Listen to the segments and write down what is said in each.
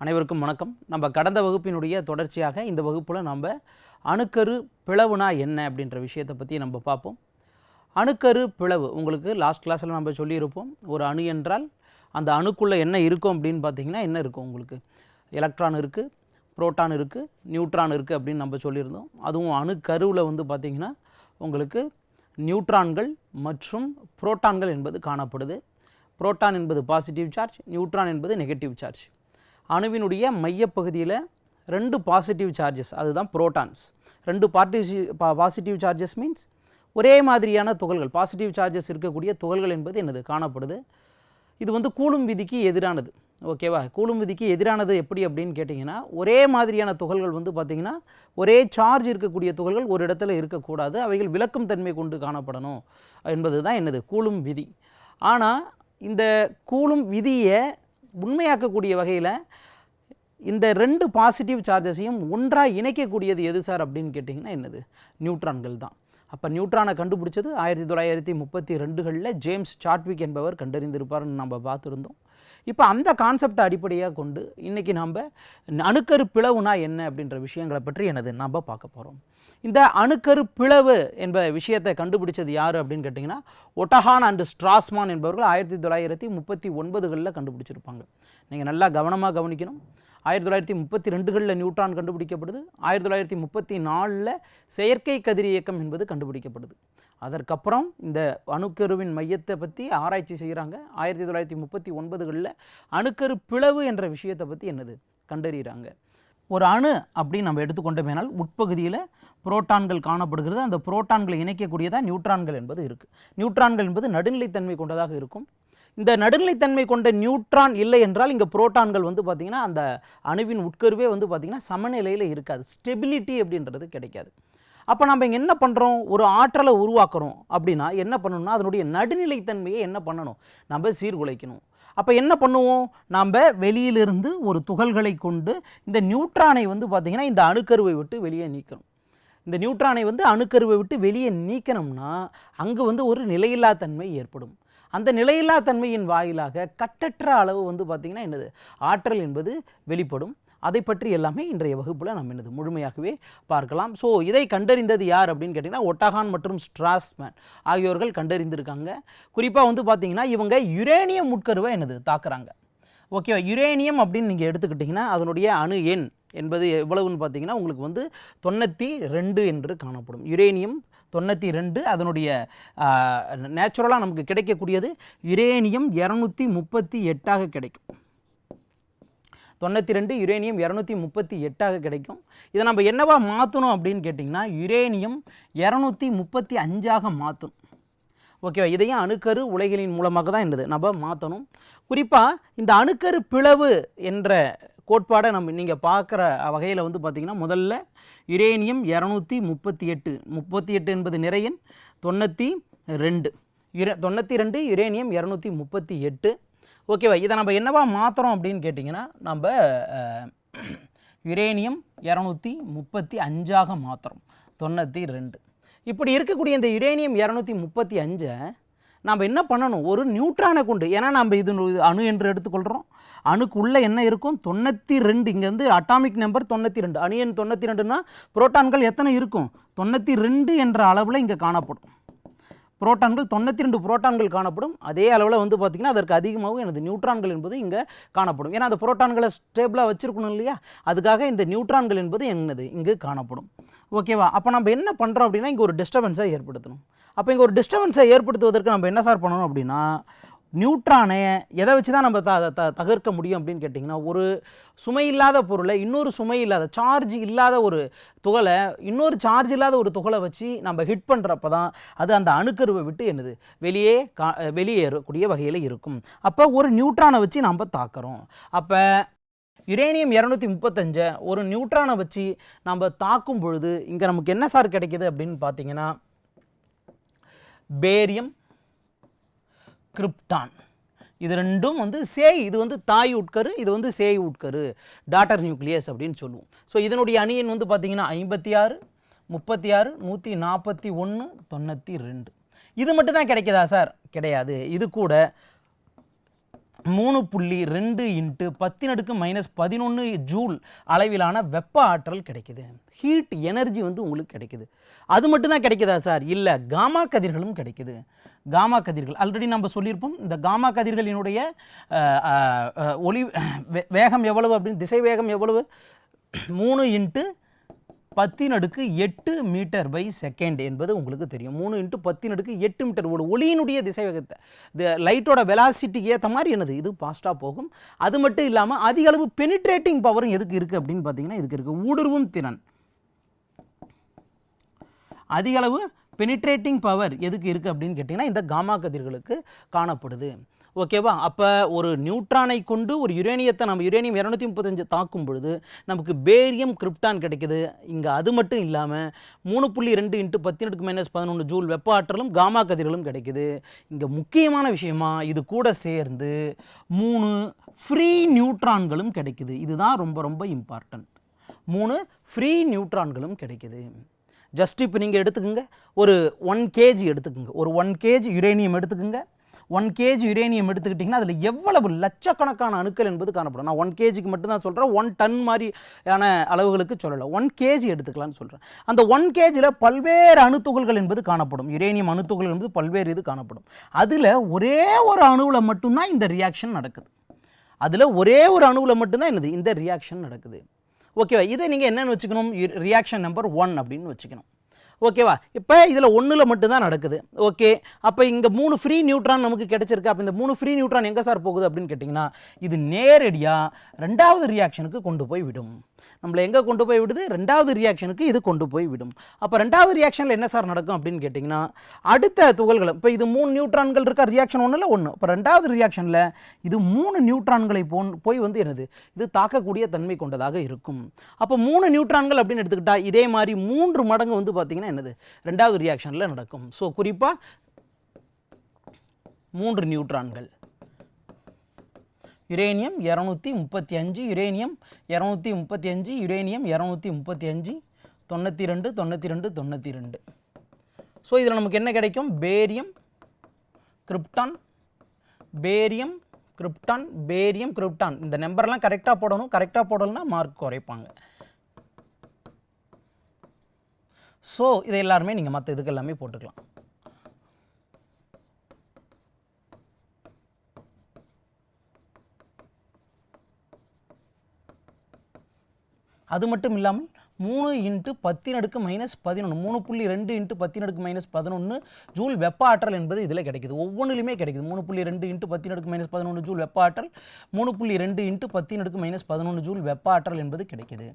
அனைவருக்கும் வணக்கம். நம்ம கடந்த வகுப்பினுடைய தொடர்ச்சியாக இந்த வகுப்பில் நம்ம அணுக்கரு பிளவுனா என்ன அப்படின்ற விஷயத்தை பற்றி நம்ம பார்ப்போம். அணுக்கரு பிளவு உங்களுக்கு லாஸ்ட் கிளாஸில் நம்ம சொல்லியிருப்போம். ஒரு அணு என்றால் அந்த அணுக்குள்ளே என்ன இருக்கும் அப்படின்னு பார்த்தீங்கன்னா என்ன இருக்கும், உங்களுக்கு எலக்ட்ரான் இருக்குது, புரோட்டான் இருக்குது, நியூட்ரான் இருக்குது அப்படின்னு நம்ம சொல்லியிருந்தோம். அதுவும் அணுக்கருவில் வந்து பார்த்திங்கன்னா உங்களுக்கு நியூட்ரான்கள் மற்றும் புரோட்டான்கள் என்பது காணப்படுது. புரோட்டான் என்பது பாசிட்டிவ் சார்ஜ், நியூட்ரான் என்பது நெகட்டிவ் சார்ஜ். அணுவினுடைய மையப்பகுதியில் ரெண்டு பாசிட்டிவ் சார்ஜஸ், அதுதான் புரோட்டான்ஸ். ரெண்டு பாசிட்டிவ் சார்ஜஸ் மீன்ஸ் ஒரே மாதிரியான துகள்கள், பாசிட்டிவ் சார்ஜஸ் இருக்கக்கூடிய துகள்கள் என்பது என்னது காணப்படுது. இது வந்து கூலும் விதிக்கு எதிரானது. ஓகேவா? கூலும் விதிக்கு எதிரானது எப்படி அப்படின்னு கேட்டிங்கன்னா, ஒரே மாதிரியான துகள்கள் வந்து பார்த்திங்கன்னா ஒரே சார்ஜ் இருக்கக்கூடிய துகள்கள் ஒரு இடத்துல இருக்கக்கூடாது, அவைகள் விலக்கும் தன்மை கொண்டு காணப்படணும் என்பது தான் என்னது கூலும் விதி. ஆனால் இந்த கூலும் விதியை உண்மையாக்கக்கூடிய வகையில் இந்த ரெண்டு பாசிட்டிவ் சார்ஜஸையும் ஒன்றாக இணைக்கக்கூடியது எது சார் அப்படின்னு கேட்டிங்கன்னா என்னது, நியூட்ரான்கள் தான். அப்போ நியூட்ரானை கண்டுபிடிச்சது 1932களில் ஜேம்ஸ் சாட்விக் என்பவர் கண்டறிந்திருப்பார்னு நம்ம பார்த்துருந்தோம். இப்போ அந்த கான்செப்டை அடிப்படையாக கொண்டு இன்றைக்கி நம்ம அணுக்கரு பிளவுனா என்ன அப்படின்ற விஷயங்களை பற்றி என்னது நம்ம பார்க்க போகிறோம். இந்த அணுக்கரு பிளவு என்ற விஷயத்தை கண்டுபிடிச்சது யார் அப்படின்னு கேட்டிங்கன்னா ஒட்டஹான் அண்ட் ஸ்ட்ராஸ்மான் என்பவர்கள் 1939களில் கண்டுபிடிச்சிருப்பாங்க. நீங்கள் நல்லா கவனமாக கவனிக்கணும். 1932களில் நியூட்ரான் கண்டுபிடிக்கப்படுது. 1934ல் செயற்கை கதிரியக்கம் என்பது கண்டுபிடிக்கப்படுது. அதற்கப்புறம் இந்த அணுக்கருவின் மையத்தை பற்றி ஆராய்ச்சி செய்கிறாங்க. 1939களில் அணுக்கரு பிளவு என்ற விஷயத்தை பற்றி என்னது கண்டறிகிறாங்க. ஒரு அணு அப்படின்னு நம்ம எடுத்துக்கொண்டோமேனால் உட்பகுதியில் புரோட்டான்கள் காணப்படுகிறது. அந்த புரோட்டான்களை இணைக்கக்கூடியதாக நியூட்ரான்கள் என்பது இருக்குது. நியூட்ரான்கள் என்பது நடுநிலைத்தன்மை கொண்டதாக இருக்கும். இந்த நடுநிலைத்தன்மை கொண்ட நியூட்ரான் இல்லை என்றால் இங்கே புரோட்டான்கள் வந்து பார்த்திங்கன்னா அந்த அணுவின் உட்கருவே வந்து பார்த்திங்கன்னா சமநிலையில் இருக்காது, ஸ்டெபிலிட்டி அப்படின்றது கிடைக்காது. அப்போ நம்ம இங்கே என்ன பண்ணுறோம், ஒரு ஆற்றலை உருவாக்குறோம் அப்படின்னா என்ன பண்ணணும்னா அதனுடைய நடுநிலைத்தன்மையை என்ன பண்ணணும், நம்ம சீர்குலைக்கணும். அப்போ என்ன பண்ணுவோம், நாம் வெளியிலிருந்து ஒரு துகள்களை கொண்டு இந்த நியூட்ரானை வந்து பார்த்திங்கன்னா இந்த அணுக்கருவை விட்டு வெளியே நீக்கணும். இந்த நியூட்ரானை வந்து அணுக்கருவை விட்டு வெளியே நீக்கணும்னா அங்கே வந்து ஒரு நிலையில்லா தன்மை ஏற்படும். அந்த நிலையில்லா தன்மையின் வாயிலாக கட்டற்ற அளவு வந்து பார்த்திங்கன்னா என்னது ஆற்றல் என்பது வெளிப்படும். அதை பற்றி எல்லாமே இன்றைய வகுப்பில் நம்ம என்னது முழுமையாகவே பார்க்கலாம். ஸோ இதை கண்டறிந்தது யார் அப்படின்னு கேட்டிங்கன்னா ஒட்டஹான் மற்றும் ஸ்ட்ராஸ்மேன் ஆகியோர்கள் கண்டறிந்திருக்காங்க. குறிப்பாக வந்து பார்த்திங்கன்னா இவங்க யுரேனியம் உட்கருவை என்னது தாக்குறாங்க. ஓகேவா? யுரேனியம் அப்படின்னு நீங்கள் எடுத்துக்கிட்டிங்கன்னா அதனுடைய அணு எண் என்பது எவ்வளவுன்னு பார்த்தீங்கன்னா உங்களுக்கு வந்து 92 என்று காணப்படும். யுரேனியம் 92, அதனுடைய நேச்சுரலாக நமக்கு கிடைக்கக்கூடியது யுரேனியம் 238 கிடைக்கும். 92 யுரேனியம் 238 கிடைக்கும். இதை நம்ம என்னவா மாற்றணும் அப்படின்னு கேட்டிங்கன்னா யுரேனியம் 235 மாற்றணும். ஓகேவா? இதையும் அணுக்கரு உலைகளின் மூலமாக தான் என்னது நம்ம மாற்றணும். குறிப்பாக இந்த அணுக்கரு பிளவு என்ற கோட்பாடை நீங்கள் பார்க்குற வகையில் வந்து பார்த்திங்கன்னா முதல்ல யுரேனியம் 238 என்பது நிறையன் 92 யுரேனியம் 238. ஓகேவா? இதை நம்ம என்னவா மாற்றுறோம் அப்படின்னு கேட்டிங்கன்னா நம்ம யுரேனியம் 235 மாற்றுறோம். 92 இப்படி இருக்கக்கூடிய இந்த யுரேனியம் 235 நாம் என்ன பண்ணணும், ஒரு நியூட்ரானை கொண்டு, ஏன்னா நம்ம இது அணு என்று எடுத்துக்கொள்கிறோம். அணுக்குள்ளே என்ன இருக்கும் 92, இங்கேருந்து அட்டாமிக் நம்பர் 92, அணு எண் 92னா புரோட்டான்கள் எத்தனை இருக்கும் 92 என்ற அளவில் இங்கே காணப்படும். புரோட்டான்கள் 92 புரோட்டான்கள் காணப்படும். அதே அளவில் வந்து பார்த்திங்கன்னா அதற்கு அதிகமாகவும் எனது நியூட்ரான்கள் என்பது இங்கே காணப்படும். ஏன்னா அந்த புரோட்டான்களை ஸ்டேபிளாக வச்சுருக்கணும் இல்லையா, அதுக்காக இந்த நியூட்ரான்கள் என்பது என்னது இங்கு காணப்படும். ஓகேவா? அப்போ நம்ம என்ன பண்ணுறோம் அப்படின்னா இங்கே ஒரு டிஸ்டர்பன்ஸை ஏற்படுத்தணும். அப்போ இங்கே ஒரு டிஸ்டர்பன்ஸை ஏற்படுத்துவதற்கு நம்ம என்ன சார் பண்ணணும் அப்படின்னா நியூட்ரானை எதை வச்சு தான் நம்ம தகர்க்க முடியும் அப்படின்னு கேட்டிங்கன்னா ஒரு சுமை இல்லாத பொருளை இன்னொரு சுமை இல்லாத சார்ஜ் இல்லாத ஒரு துகளை இன்னொரு சார்ஜ் இல்லாத ஒரு துகளை வச்சு நம்ம ஹிட் பண்ணுறப்ப தான் அது அந்த அணுக்கருவை விட்டு என்னது வெளியேறக்கூடிய வகையில் இருக்கும். அப்போ ஒரு நியூட்ரானை வச்சு நம்ம தாக்குறோம். அப்போ யுரேனியம் 235 ஒரு நியூட்ரானை வச்சு நம்ம தாக்கும் பொழுது இங்கே நமக்கு என்ன சார் கிடைக்கிது அப்படின்னு பார்த்தீங்கன்னா பேரியம், கிரிப்டான், இது ரெண்டும் வந்து இது வந்து தாய் உட்கரு, இது வந்து சேய் உட்கரு, டாட்டர் நியூக்ளியஸ் அப்படின்னு சொல்லுவோம். ஸோ இதனுடைய அணியன் வந்து பார்த்திங்கன்னா 56, 36, 141, 92. இது மட்டும் தான் கிடைக்குதா சார்? கிடையாது. இது கூட 3.2 × 10⁻⁻11 ஜூல் அளவிலான வெப்ப ஆற்றல் கிடைக்குது. ஹீட் எனர்ஜி வந்து உங்களுக்கு கிடைக்குது. அது மட்டும்தான் கிடைக்குதா சார்? இல்லை, காமா கதிர்களும் கிடைக்குது. காமா கதிர்கள் ஆல்ரெடி நம்ம சொல்லியிருப்போம். இந்த காமா கதிர்களினுடைய ஒளி வேகம் எவ்வளவு அப்படின்னு, திசை வேகம் எவ்வளவு? 3 × 10⁸ மீட்டர்/செகண்ட் என்பது உங்களுக்கு தெரியும். 3 × 10⁸ மீட்டர். ஒரு ஒளியினுடைய திசை வேகத்தை, இந்த லைட்டோட வெலாசிட்டிக்கு ஏற்ற மாதிரி என்னது இது ஃபாஸ்ட்டாக போகும். அது மட்டும் இல்லாமல் அதிக அளவு பெனிட்ரேட்டிங் பவரும் எதுக்கு இருக்குது அப்படின்னு பார்த்தீங்கன்னா இதுக்கு இருக்குது. ஊடுருவும் திறன், அதிக அளவு பெனிட்ரேட்டிங் பவர் எதுக்கு இருக்குது அப்படின்னு கேட்டிங்கன்னா இந்த காமா கதிர்களுக்கு காணப்படுது. ஓகேவா? அப்போ ஒரு நியூட்ரானை கொண்டு ஒரு யுரேனியத்தை நம்ம யுரேனியம் 235 தாக்கும் பொழுது நமக்கு பேரியம் கிரிப்டான் கிடைக்குது. இங்கே அது மட்டும் இல்லாமல் 3.2 × 10⁻11 ஜூல் வெப்ப ஆற்றலும் காமா கதிர்களும் கிடைக்குது. இங்கே முக்கியமான விஷயமா இது கூட சேர்ந்து 3 ஃப்ரீ நியூட்ரான்களும் கிடைக்குது. இதுதான் ரொம்ப ரொம்ப இம்பார்ட்டன்ட். 3 ஃப்ரீ நியூட்ரான்களும் கிடைக்குது. ஜஸ்ட் இப்போ நீங்கள் எடுத்துக்கோங்க, ஒரு 1 kg எடுத்துக்கோங்க. ஒரு 1 kg யுரேனியம் எடுத்துக்கோங்க. 1 kg யுரேனியம் எடுத்துக்கிட்டிங்கன்னா அதில் எவ்வளவு லட்சக்கணக்கான அணுக்கள் என்பது காணப்படும். நான் 1 kgக்கு மட்டும்தான் சொல்கிறேன், 1 டன் மாதிரியான அளவுகளுக்கு சொல்லலை. 1 kg எடுத்துக்கலான்னு சொல்கிறேன். அந்த 1 kgயில் பல்வேறு அணுத்துகள்கள் என்பது காணப்படும். யுரேனியம் அணுத்துகள் என்பது பல்வேறு இது காணப்படும். அதில் ஒரே ஒரு அணுவில் மட்டும்தான் இந்த ரியாக்ஷன் நடக்குது. அதில் ஒரே ஒரு அணுவில் மட்டும்தான் என்னது இந்த ரியாக்ஷன் நடக்குது. ஓகேவா? இதை நீங்கள் என்னென்னு வச்சுக்கணும்? ரியாக்ஷன் நம்பர் 1 அப்படின்னு வச்சுக்கணும். ஓகேவா? இப்போ இதில் 1ல் மட்டும்தான் நடக்குது. ஓகே, அப்போ இங்கே 3 ஃப்ரீ நியூட்ரான் நமக்கு கிடைச்சிருக்கு. அப்போ இந்த 3 ஃப்ரீ நியூட்ரான் எங்கே சார் போகுது அப்படின்னு கேட்டிங்கன்னா இது நேரடியாக 2வது ரியாக்ஷனுக்கு கொண்டு போய் விடும். நம்மளை எங்கே கொண்டு போய் விடுது? 2வது ரியாக்ஷனுக்கு இது கொண்டு போய் விடும். அப்போ 2வது ரியாக்ஷனில் என்ன சார் நடக்கும் அப்படின்னு கேட்டிங்கன்னா அடுத்த துகள்கள், இப்போ இது 3 நியூட்ரான்கள் இருக்கா ரியாக்ஷன் 1ல் 1. இப்போ 2வது ரியாக்ஷனில் இது 3 நியூட்ரான்களை போய் வந்து என்னது இது தாக்கக்கூடிய தன்மை கொண்டதாக இருக்கும். அப்போ 3 நியூட்ரான்கள் அப்படின்னு எடுத்துக்கிட்டால் இதே மாதிரி 3 மடங்கு வந்து பார்த்திங்கன்னா என்னது 2வது ரியாக்ஷனில் நடக்கும். ஸோ குறிப்பாக 3 நியூட்ரான்கள் யுரேனியம் 235, யுரேனியம் 235, யுரேனியம் 235, 92, 92, 92. ஸோ இதில் நமக்கு என்ன கிடைக்கும்? Barium krypton, barium krypton, barium krypton. இந்த நம்பர்லாம் கரெக்டாக போடணும். கரெக்டாக போடலைன்னா மார்க் குறைப்பாங்க. ஸோ இதை எல்லாருமே நீங்கள் மற்ற இதுக்கு எல்லாமே போட்டுக்கலாம். அது மட்டும் இல்லாமல் 3 × 10⁻−11 3.2 × 10⁻−11 ஜூல் வெப்ப ஆற்றல் என்பது இதில் கிடைக்குது. ஒவ்வொன்றிலுமே கிடைக்குது. 3.2 × 10⁻−11 ஜூல் வெப்ப ஆற்றல், 3.2 × 10⁻−11 ஜூல் வெப்ப ஆற்றல் என்பது கிடைக்குது.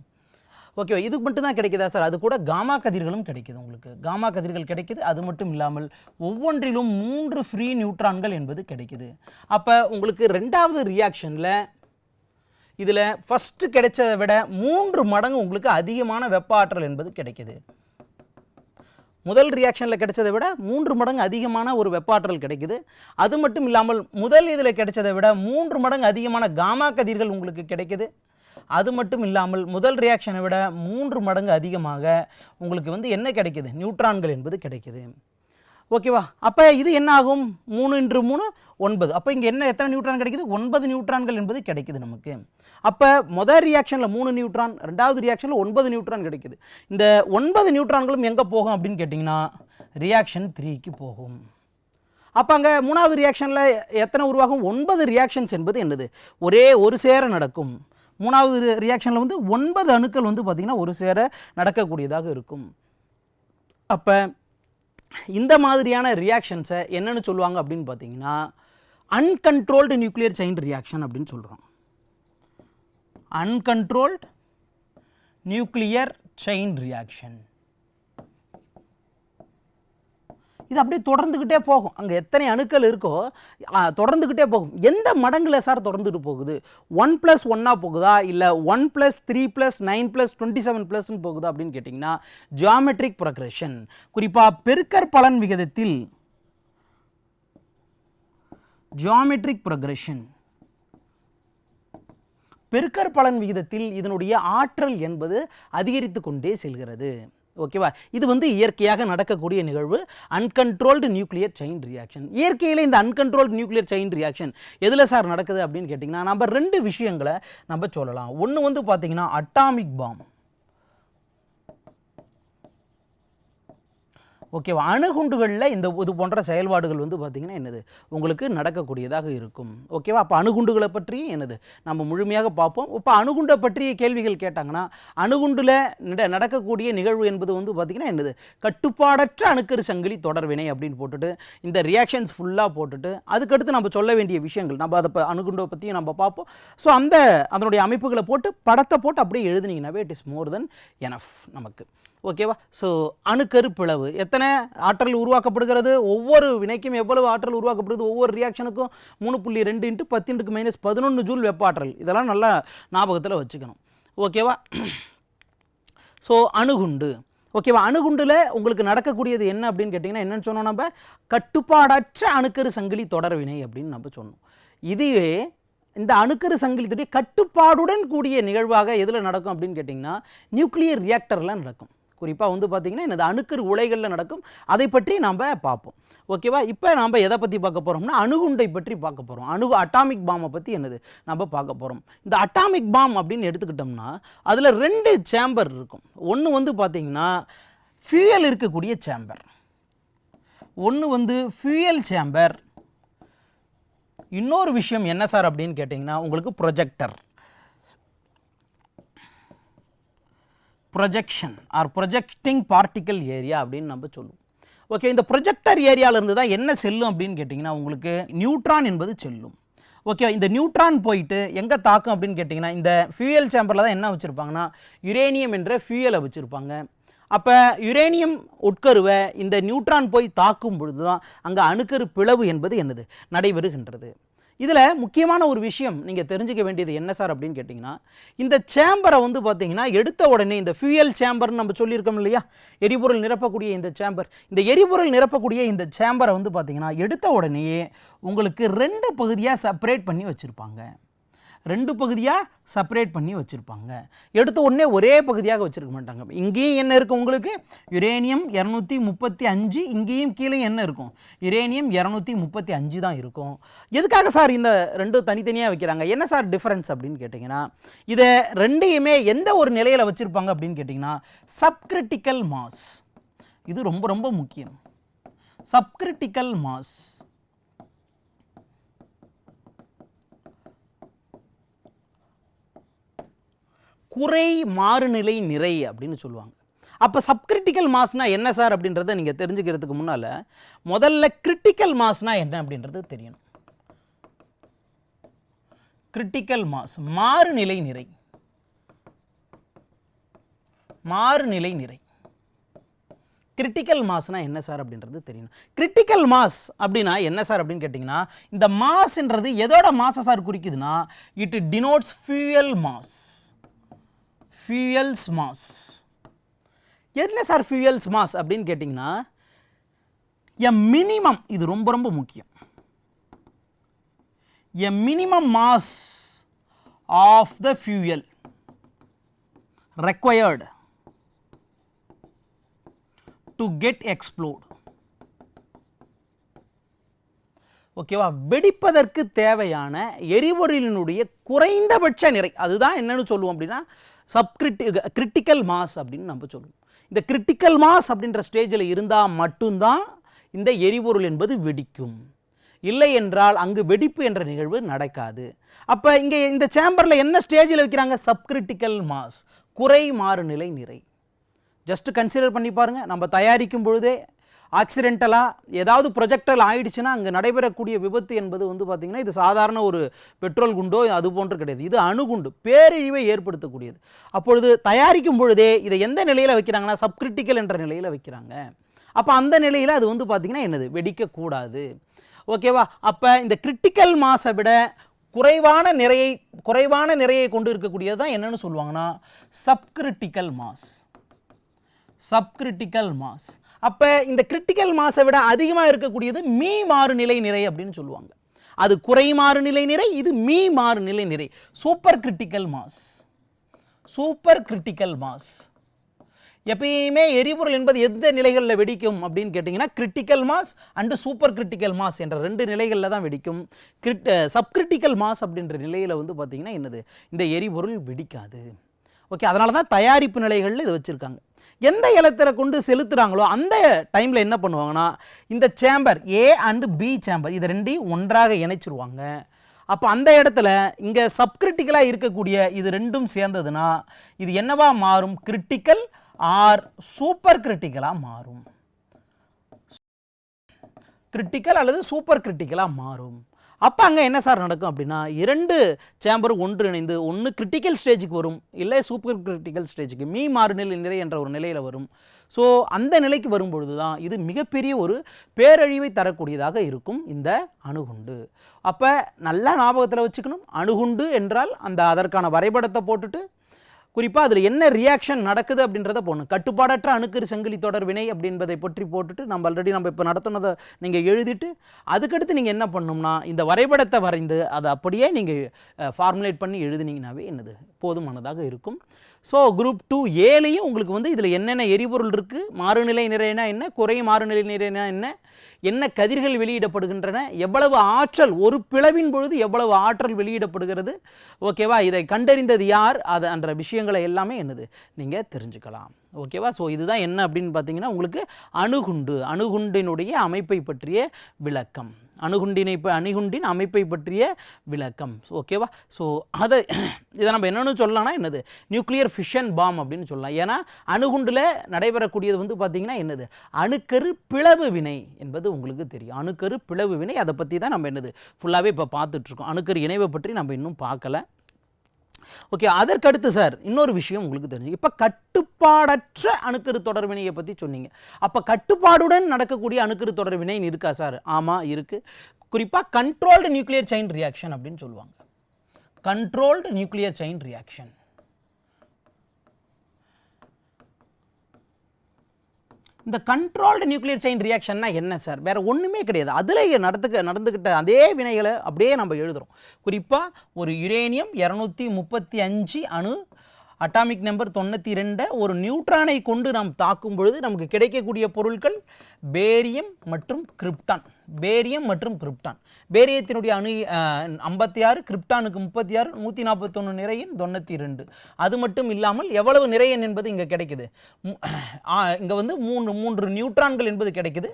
ஓகே, இது மட்டும் தான் கிடைக்குதா சார்? அது கூட காமா கதிர்களும் கிடைக்குது. உங்களுக்கு காமா கதிர்கள் கிடைக்குது. அது மட்டும் இல்லாமல் ஒவ்வொன்றிலும் 3 ஃப்ரீ நியூட்ரான்கள் என்பது கிடைக்குது. அப்போ உங்களுக்கு 2வது ரியாக்ஷனில் இதில் ஃபஸ்ட்டு கிடைச்சதை விட 3 மடங்கு உங்களுக்கு அதிகமான வெப்ப ஆற்றல் என்பது கிடைக்குது. முதல் ரியாக்ஷனில் கிடைச்சதை விட 3 மடங்கு அதிகமான ஒரு வெப்ப ஆற்றல் கிடைக்குது. அது மட்டும் இல்லாமல் முதல் இதில் கிடைச்சதை விட 3 மடங்கு அதிகமான காமா கதிர்கள் உங்களுக்கு கிடைக்குது. அது மட்டும் இல்லாமல் முதல் ரியாக்ஷனை விட 3 மடங்கு அதிகமாக உங்களுக்கு வந்து என்ன கிடைக்குது? நியூட்ரான்கள் என்பது கிடைக்குது. ஓகேவா? அப்போ இது என்ன ஆகும்? 3 × 3 9. அப்போ இங்கே என்ன எத்தனை நியூட்ரான் கிடைக்குது? 9 நியூட்ரான்கள் என்பது கிடைக்குது நமக்கு. அப்போ முதல் ரியாக்ஷனில் 3 நியூட்ரான், 2வது ரியாக்ஷனில் 9 நியூட்ரான் கிடைக்குது. இந்த 9 நியூட்ரான்களும் எங்கே போகும் அப்படின்னு கேட்டிங்கன்னா ரியாக்ஷன் 3க்கு போகும். அப்போ அங்கே 3வது ரியாக்ஷனில் எத்தனை உருவாகும்? 9 ரியாக்ஷன்ஸ் என்பது என்னது ஒரே ஒரு சேர நடக்கும். 3வது ரியாக்ஷனில் வந்து 9 அணுக்கள் வந்து பார்த்திங்கன்னா ஒரு சேர நடக்கக்கூடியதாக இருக்கும். அப்போ இந்த மாதிரியான ரியாக்ஷன்ஸை என்னென்னு சொல்லுவாங்க அப்படின்னு பார்த்தீங்கன்னா அன்கண்ட்ரோல்டு நியூக்ளியர் செயின் ரியாக்ஷன் அப்படின்னு சொல்கிறோம். Uncontrolled nuclear chain reaction. இது அப்படியே தொடர்ந்துக்கிட்டே போகும். அங்கே எத்தனை அணுக்கள் இருக்கோ தொடர்ந்துக்கிட்டே போகும். எந்த மடங்கில் சார் தொடர்ந்துட்டு போகுது? 1+1 போகுதா, இல்லை 1+3 +9 +27 போகுதா அப்படின்னு கேட்டிங்கன்னா ஜியாமெட்ரிக் ப்ரொக்ரெஷன். குறிப்பாக பெருக்கற் பலன் விகிதத்தில் ஜியாமெட்ரிக் ப்ரொக்ரெஷன், பெருக்கற் பலன் விகிதத்தில் இதனுடைய ஆற்றல் என்பது அதிகரித்து கொண்டே செல்கிறது. ஓகேவா? இது வந்து இயற்கையாக நடக்கக்கூடிய நிகழ்வு, அன்கண்ட்ரோல்டு நியூக்ளியர் செயின் ரியாக்ஷன். இயற்கையில் இந்த அன்கண்ட்ரோல்டு நியூக்ளியர் செயின் ரியாக்ஷன் எதில் சார் நடக்குது அப்படின்னு கேட்டிங்கன்னா, நம்ம 2 விஷயங்களை நம்ம சொல்லலாம். ஒன்று வந்து பார்த்திங்கன்னா அட்டாமிக் பாம். ஓகேவா? அணுகுண்டுகளில் இந்த இது போன்ற செயல்பாடுகள் வந்து பார்த்திங்கன்னா என்னது உங்களுக்கு நடக்கக்கூடியதாக இருக்கும். ஓகேவா? அப்போ அணுகுண்டுகளை பற்றி என்னது நம்ம முழுமையாக பார்ப்போம். இப்போ அணுகுண்டை பற்றிய கேள்விகள் கேட்டாங்கன்னா, அணுகுண்டில் நடக்கக்கூடிய நிகழ்வு என்பது வந்து பார்த்திங்கன்னா என்னது கட்டுப்பாடற்ற அணுக்கரு சங்கிலி தொடர்வினை அப்படின்னு போட்டுட்டு இந்த ரியாக்ஷன்ஸ் ஃபுல்லாக போட்டுட்டு அதுக்கடுத்து நம்ம சொல்ல வேண்டிய விஷயங்கள் நம்ம அதை அணுகுண்டை பற்றியும் நம்ம பார்ப்போம். ஸோ அதனுடைய அமைப்புகளை போட்டு படத்தை போட்டு அப்படியே எழுதுனீங்கன்னாவே it is more than enough நமக்கு. ஓகேவா? ஸோ அணுக்கரு பிளவு எத்தனை ஆற்றல் உருவாக்கப்படுகிறது, ஒவ்வொரு வினைக்கும் எவ்வளவு ஆற்றல் உருவாக்கப்படுது, ஒவ்வொரு ரியாக்ஷனுக்கும் 3.2 × 10 - 11 ஜூல் வெப்ப ஆற்றல். இதெல்லாம் நல்லா ஞாபகத்தில் வச்சுக்கணும். ஓகேவா? ஸோ அணுகுண்டு. ஓகேவா? அணுகுண்டில் உங்களுக்கு நடக்கக்கூடியது என்ன அப்படின்னு கேட்டிங்கன்னா என்னென்னு சொன்னோம், நம்ம கட்டுப்பாடற்ற அணுக்கரு சங்கிலி தொடர்வினை அப்படின்னு நம்ம சொன்னோம். இதுவே இந்த அணுக்கரு சங்கிலித்துடைய கட்டுப்பாடுடன் கூடிய நிகழ்வாக எதில் நடக்கும் அப்படின்னு கேட்டிங்கன்னா நியூக்ளியர் ரியாக்டரில் நடக்கும். குறிப்பாக வந்து பார்த்திங்கன்னா என்னது அணுக்கரு உலைகளில் நடக்கும். அதை பற்றி நாம் பார்ப்போம். ஓகேவா? இப்போ நாம் எதை பற்றி பார்க்க போகிறோம்னா அணுகுண்டை பற்றி பார்க்க போகிறோம். அட்டாமிக் பாமை பற்றி என்னது நம்ம பார்க்க போகிறோம். இந்த அட்டாமிக் பாம் அப்படின்னு எடுத்துக்கிட்டோம்னா அதில் 2 சேம்பர் இருக்கும். ஒன்று வந்து பார்த்திங்கன்னா ஃபியூயல் இருக்கக்கூடிய சேம்பர், ஒன்று வந்து ஃபியூயல் சேம்பர். இன்னொரு விஷயம் என்ன சார் அப்படின்னு கேட்டிங்கன்னா உங்களுக்கு projector, projection or projecting particle area அப்படின்னு நம்ம சொல்லுவோம். ஓகே, இந்த ப்ரொஜெக்டர் ஏரியாவிலேருந்து தான் என்ன செல்லும் அப்படின்னு கேட்டிங்கன்னா உங்களுக்கு நியூட்ரான் என்பது செல்லும். ஓகே, இந்த நியூட்ரான் போயிட்டு எங்கே தாக்கும் அப்படின்னு கேட்டிங்கன்னா இந்த ஃபியூயல் சேம்பரில் தான் என்ன வச்சுருப்பாங்கன்னா யுரேனியம் என்ற ஃபியூயலை வச்சுருப்பாங்க. அப்போ யுரேனியம் உட்கருவை இந்த நியூட்ரான் போய் தாக்கும் பொழுது தான் அங்கே அணுக்கரு பிளவு என்பது என்னது நடைபெறுகின்றது. இதில் முக்கியமான ஒரு விஷயம் நீங்கள் தெரிஞ்சுக்க வேண்டியது என்ன சார் அப்படின்னு கேட்டிங்கன்னா இந்த சேம்பரை வந்து பார்த்திங்கன்னா எடுத்த உடனே இந்த ஃபியூயல் சேம்பர்னு நம்ம சொல்லியிருக்கோம் இல்லையா, எரிபொருள் நிரப்பக்கூடிய இந்த சேம்பர், இந்த எரிபொருள் நிரப்பக்கூடிய இந்த சேம்பரை வந்து பார்த்திங்கன்னா எடுத்த உடனேயே உங்களுக்கு 2 பகுதியாக செப்பரேட் பண்ணி வச்சுருப்பாங்க. 2 பகுதியாக செப்பரேட் பண்ணி வச்சுருப்பாங்க. எடுத்த உடனே ஒரே பகுதியாக வச்சுருக்க மாட்டாங்க. இங்கேயும் என்ன இருக்கும் உங்களுக்கு யுரேனியம் 235, இங்கேயும் கீழே என்ன இருக்கும் யுரேனியம் 235 தான் இருக்கும். எதுக்காக சார் இந்த 2 தனித்தனியாக வைக்கிறாங்க, என்ன சார் டிஃப்ரென்ஸ் அப்படின்னு கேட்டிங்கன்னா இதை 2யுமே எந்த ஒரு நிலையில் வச்சுருப்பாங்க அப்படின்னு கேட்டிங்கன்னா சப்கிரிட்டிக்கல் மாஸ். இது ரொம்ப ரொம்ப முக்கியம். சப்கிரிட்டிக்கல் மாஸ் குறை மாறுநிலை நிறை அப்படின்னு சொல்லுவாங்க. அப்போ சப்கிரிட்டிக்கல் மாஸ்னா என்ன சார் அப்படின்றத நீங்கள் தெரிஞ்சுக்கிறதுக்கு முன்னால் முதல்ல கிரிட்டிக்கல் மாஸ்னா என்ன அப்படின்றது தெரியணும். கிரிட்டிக்கல் மாஸ் மாறுநிலை நிறை, மாறுநிலை நிறை. கிரிட்டிக்கல் மாஸ்னா என்ன சார் அப்படின்றது தெரியணும். கிரிட்டிக்கல் மாஸ் அப்படின்னா என்ன சார் அப்படின்னு கேட்டிங்கன்னா இந்த மாஸ்ன்றது எதோட மாஸை சார் குறிக்குதுன்னா it denotes fuel mass. Fuels mass. என்ன சார் ஃபியூயல்ஸ் மாஸ் அப்படின்னு கேட்டிங்கன்னா எ மினிமம், இது ரொம்ப ரொம்ப முக்கியம், a minimum mass of the fuel required to get explode. ஓகேவா? வெடிப்பதற்கு தேவையான எரிபொருளினுடைய குறைந்தபட்ச நிறை, அதுதான் என்னன்னு சொல்லுவோம் அப்படின்னா கிரிட்டிக்கல் மாஸ் அப்படின்னு நம்ம சொல்லுவோம். இந்த கிரிட்டிக்கல் மாஸ் அப்படின்ற ஸ்டேஜில் இருந்தால் மட்டும்தான் இந்த எரிபொருள் என்பது வெடிக்கும். இல்லை என்றால் அங்கு வெடிப்பு என்ற நிகழ்வு நடக்காது. அப்போ இங்கே இந்த சேம்பரில் என்ன ஸ்டேஜில் வைக்கிறாங்க, சப்கிரிட்டிக்கல் மாஸ், குறை மாறுநிலை நிறை. ஜஸ்ட் கன்சிடர் பண்ணி பாருங்கள், நம்ம தயாரிக்கும் பொழுதே ஆக்சிடென்டலாக ஏதாவது ப்ரொஜெக்டல் ஆயிடுச்சுன்னா அங்கே நடைபெறக்கூடிய விபத்து என்பது வந்து பார்த்திங்கன்னா இது சாதாரண ஒரு பெட்ரோல் குண்டோ அது போன்று கிடையாது. இது அணுகுண்டு, பேரழிவை ஏற்படுத்தக்கூடியது. அப்பொழுது தயாரிக்கும் பொழுதே இதை எந்த நிலையில் வைக்கிறாங்கன்னா சப்கிரிட்டிக்கல் என்ற நிலையில் வைக்கிறாங்க. அப்போ அந்த நிலையில் அது வந்து பார்த்திங்கன்னா என்னது வெடிக்கக்கூடாது. ஓகேவா? அப்போ இந்த கிரிட்டிக்கல் மாஸை விட குறைவான நிறையை கொண்டு இருக்கக்கூடியது தான் என்னன்னு சொல்லுவாங்கன்னா சப்கிரிட்டிக்கல் மாஸ். Subcritical mass. அப்போ இந்த கிரிட்டிக்கல் மாஸை விட அதிகமாக இருக்கக்கூடியது மீ மாறுநிலை நிறை அப்படின்னு சொல்லுவாங்க. அது குறை மாறுநிலை நிறை, இது மீ மாறுநிலை நிறை. Super critical mass. Super critical mass. எப்பயுமே எரிபொருள் என்பது எந்த நிலைகளில் வெடிக்கும் அப்படின்னு கேட்டிங்கன்னா critical mass and super critical mass என்ற 2 நிலைகளில் தான் வெடிக்கும். சப்கிரிட்டிக்கல் மாஸ் அப்படின்ற நிலையில் வந்து பார்த்திங்கன்னா என்னது, இந்த எரிபொருள் வெடிக்காது. ஓகே, அதனால தான் தயாரிப்பு நிலைகளில் இதை வச்சுருக்காங்க. எந்த இடத்துல கொண்டு செலுத்துகிறாங்களோ அந்த டைமில் என்ன பண்ணுவாங்கன்னா, இந்த chamber A and B chamber இது ரெண்டையும் ஒன்றாக இணைச்சிருவாங்க. அப்போ அந்த இடத்துல இங்கே சப்கிரிட்டிக்கலாக இருக்கக்கூடிய இது ரெண்டும் சேர்ந்ததுன்னா இது என்னவா மாறும், கிரிட்டிக்கல் ஆர் சூப்பர் கிரிட்டிக்கலாக மாறும். கிரிட்டிக்கல் அல்லது சூப்பர் கிரிட்டிக்கலாக மாறும். அப்போ அங்கே என்ன சார் நடக்கும் அப்படின்னா, 2 சேம்பரும் ஒன்றிணைந்து ஒன்று கிரிட்டிக்கல் ஸ்டேஜுக்கு வரும், இல்லை சூப்பர் கிரிட்டிக்கல் ஸ்டேஜுக்கு மாறுநிலை நிலை என்ற ஒரு நிலையில் வரும். ஸோ அந்த நிலைக்கு வரும்பொழுது தான் இது மிகப்பெரிய ஒரு பேரழிவை தரக்கூடியதாக இருக்கும் இந்த அணுகுண்டு. அப்போ நல்லா ஞாபகத்தில் வச்சுக்கணும், அணுகுண்டு என்றால் அதற்கான வரைபடத்தை போட்டுட்டு குறிப்பாக அதில் என்ன ரியாக்ஷன் நடக்குது அப்படின்றத போடணும். கட்டுப்பாடற்ற அணுக்கரு சங்கிலி தொடர் வினை அப்படின்றதை பற்றி போட்டுட்டு நம்ம இப்போ நடத்துனதை நீங்கள் எழுதிட்டு அதுக்கடுத்து நீங்கள் என்ன பண்ணணும்னா இந்த வரைபடத்தை வரைந்து அதை அப்படியே நீங்கள் ஃபார்முலேட் பண்ணி எழுதினீங்கன்னாவே என்னது போதுமானதாக இருக்கும். ஸோ குரூப் 2 ஏலையும் உங்களுக்கு வந்து இதில் என்னென்ன எரிபொருள் இருக்குது, மாறுநிலை நிறைனா என்ன, குறையும் மாறுநிலை நிறைனா என்ன, என்ன கதிர்கள் வெளியிடப்படுகின்றன, எவ்வளவு ஆற்றல் ஒரு பிளவின் பொழுது எவ்வளவு ஆற்றல் வெளியிடப்படுகிறது, ஓகேவா, இதை கண்டறிந்தது யார், அது என்ற விஷயங்களை எல்லாமே என்னது நீங்கள் தெரிஞ்சுக்கலாம். ஓகேவா. ஸோ இதுதான் என்ன அப்படின்னு பார்த்தீங்கன்னா உங்களுக்கு அணுகுண்டினுடைய அமைப்பை பற்றிய விளக்கம், அணுகுண்டின் அமைப்பை பற்றிய விளக்கம். ஓகேவா. ஸோ இதை நம்ம என்னென்னு சொல்லலாம்னா என்னது, நியூக்ளியர் ஃபிஷன் பாம் அப்படின்னு சொல்லலாம். ஏன்னா அணுகுண்டில் நடைபெறக்கூடியது வந்து பார்த்திங்கன்னா என்னது, அணுக்கரு பிளவு வினை என்பது உங்களுக்கு தெரியும். அணுக்கரு பிளவு வினை அதை பற்றி தான் நம்ம என்னது ஃபுல்லாகவே இப்போ பார்த்துட்ருக்கோம். அணுக்கரு இணைவை பற்றி நம்ம இன்னும் பார்க்கல. ஓகே, அதற்கடுத்து சார் இன்னொரு விஷயம் உங்களுக்கு தெரிஞ்சு, இப்போ கட்டுப்பாடற்ற அணுக்கரு தொடர்வினையை பற்றி சொன்னீங்க. அப்போ கட்டுப்பாடுடன் நடக்கக்கூடிய அணுக்கரு தொடர்வினை இருக்கா சார்? ஆமாம் இருக்குது. குறிப்பாக கண்ட்ரோல்டு நியூக்ளியர் செயின் ரியாக்ஷன் அப்படின்னு சொல்லுவாங்க. Controlled nuclear chain reaction. இந்த கண்ட்ரோல்டு நியூக்ளியர் செயின் ரியாக்ஷன்னா என்ன சார்? வேறு ஒன்றுமே கிடையாது. அதில் நடந்துக்கிட்ட அதே வினைகளை அப்படியே நம்ம எழுதுகிறோம். குறிப்பாக ஒரு யுரேனியம் 235 அணு அட்டாமிக் நம்பர் 92 ஒரு நியூட்ரானை கொண்டு நாம் தாக்கும் பொழுது நமக்கு கிடைக்கக்கூடிய பொருட்கள் பேரியம் மற்றும் கிரிப்டான். பேரியத்தினுடைய அணு 56, கிரிப்டானுக்கு 36, 141 நிறையன் 92. அது மட்டும் இல்லாமல் எவ்வளவு நிறையன் என்பது இங்கே கிடைக்குது, இங்கே வந்து 3 நியூட்ரான்கள் என்பது கிடைக்குது.